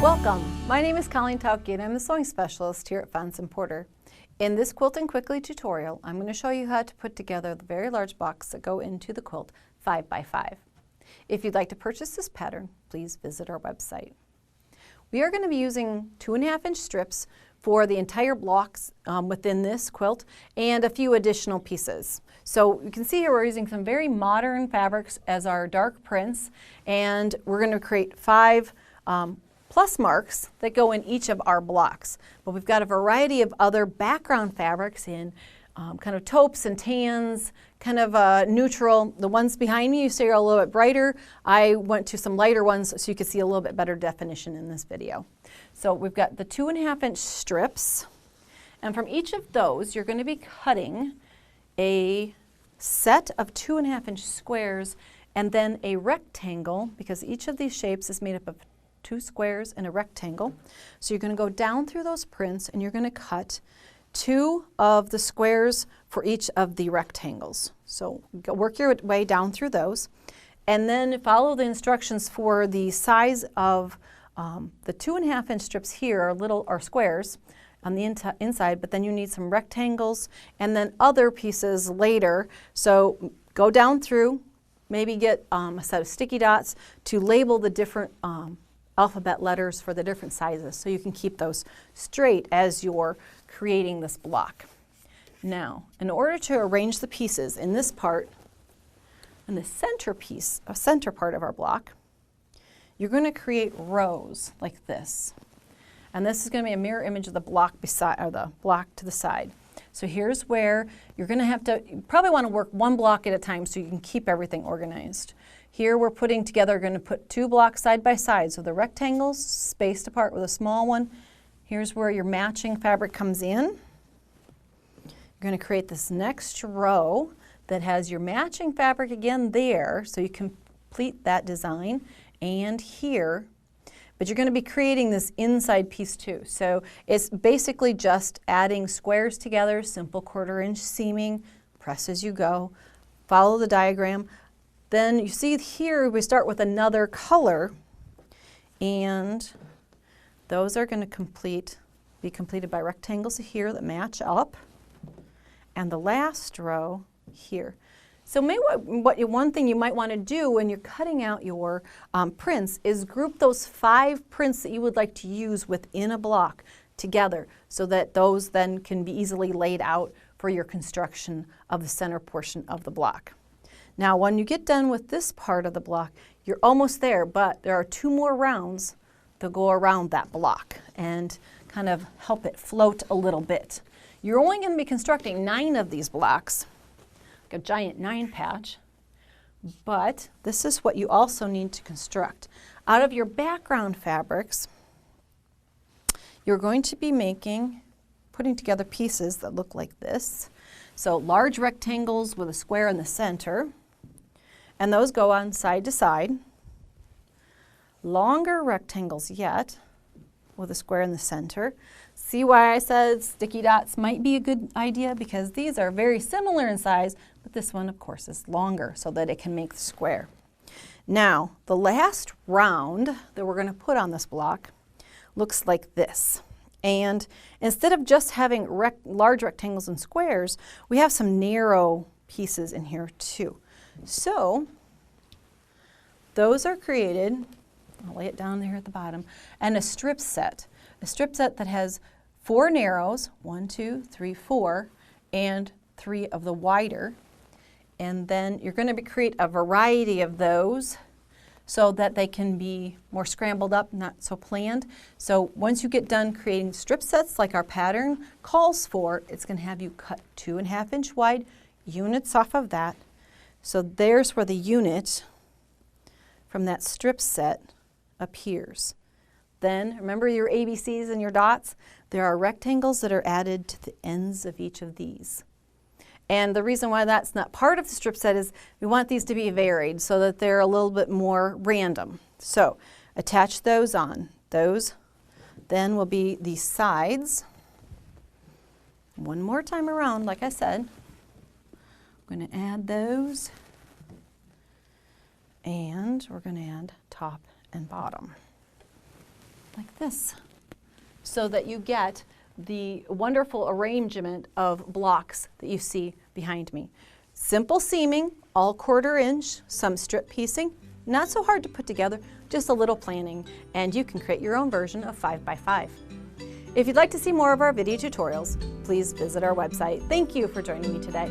Welcome! My name is Colleen Tauke and I'm the sewing specialist here at Fons & Porter. In this Quilting Quickly tutorial, I'm going to show you how to put together the very large blocks that go into the quilt 5x5. If you'd like to purchase this pattern, please visit our website. We are going to be using 2.5-inch strips for the entire blocks within this quilt and a few additional pieces. So you can see here we're using some very modern fabrics as our dark prints, and we're going to create 5 plus marks that go in each of our blocks. But we've got a variety of other background fabrics in kind of taupes and tans, kind of neutral. The ones behind me you see are a little bit brighter. I went to some lighter ones so you can see a little bit better definition in this video. So we've got the 2.5-inch strips, and from each of those you're going to be cutting a set of 2.5-inch squares and then a rectangle, because each of these shapes is made up of 2 squares and a rectangle. So you're going to go down through those prints and you're going to cut 2 of the squares for each of the rectangles. So work your way down through those and then follow the instructions for the size of the 2.5-inch strips here are squares on the inside, but then you need some rectangles and then other pieces later. So go down through, maybe get a set of sticky dots to label the different alphabet letters for the different sizes, so you can keep those straight as you're creating this block. Now, in order to arrange the pieces in this part, in the center part of our block, you're going to create rows like this. And this is going to be a mirror image of the block beside, or the block to the side. So here's where you're going to have to, you probably want to work one block at a time so you can keep everything organized. Here we're putting together, going to put 2 blocks side by side. So the rectangles spaced apart with a small one. Here's where your matching fabric comes in. You're going to create this next row that has your matching fabric again there, so you complete that design, and here. But you're going to be creating this inside piece too. So it's basically just adding squares together, simple 1/4-inch seaming, press as you go, follow the diagram. Then you see here we start with another color, and those are going to be completed by rectangles here that match up, and the last row here. So maybe one thing you might want to do when you're cutting out your prints is group those 5 prints that you would like to use within a block together, so that those then can be easily laid out for your construction of the center portion of the block. Now when you get done with this part of the block, you're almost there, but there are 2 more rounds that go around that block and kind of help it float a little bit. You're only going to be constructing 9 of these blocks, like a giant 9 patch, but this is what you also need to construct. Out of your background fabrics, you're going to be putting together pieces that look like this. So large rectangles with a square in the center, and those go on side to side. Longer rectangles yet, with a square in the center. See why I said sticky dots might be a good idea, because these are very similar in size, but this one of course is longer so that it can make the square. Now the last round that we're going to put on this block looks like this. And instead of just having large rectangles and squares, we have some narrow pieces in here too. So those are created, I'll lay it down there at the bottom, and a strip set. A strip set that has 4 narrows, 1, 2, 3, 4, and 3 of the wider. And then you're going to create a variety of those so that they can be more scrambled up, not so planned. So once you get done creating strip sets like our pattern calls for, it's going to have you cut 2.5-inch wide units off of that. So there's where the unit from that strip set appears. Then remember your ABCs and your dots? There are rectangles that are added to the ends of each of these. And the reason why that's not part of the strip set is we want these to be varied so that they're a little bit more random. So attach those on. Those then will be the sides. One more time around, like I said. I'm going to add those, and we're going to add top and bottom, like this so that you get the wonderful arrangement of blocks that you see behind me. Simple seaming, all 1/4 inch, some strip piecing, not so hard to put together, just a little planning, and you can create your own version of 5 by 5. If you'd like to see more of our video tutorials, please visit our website. Thank you for joining me today.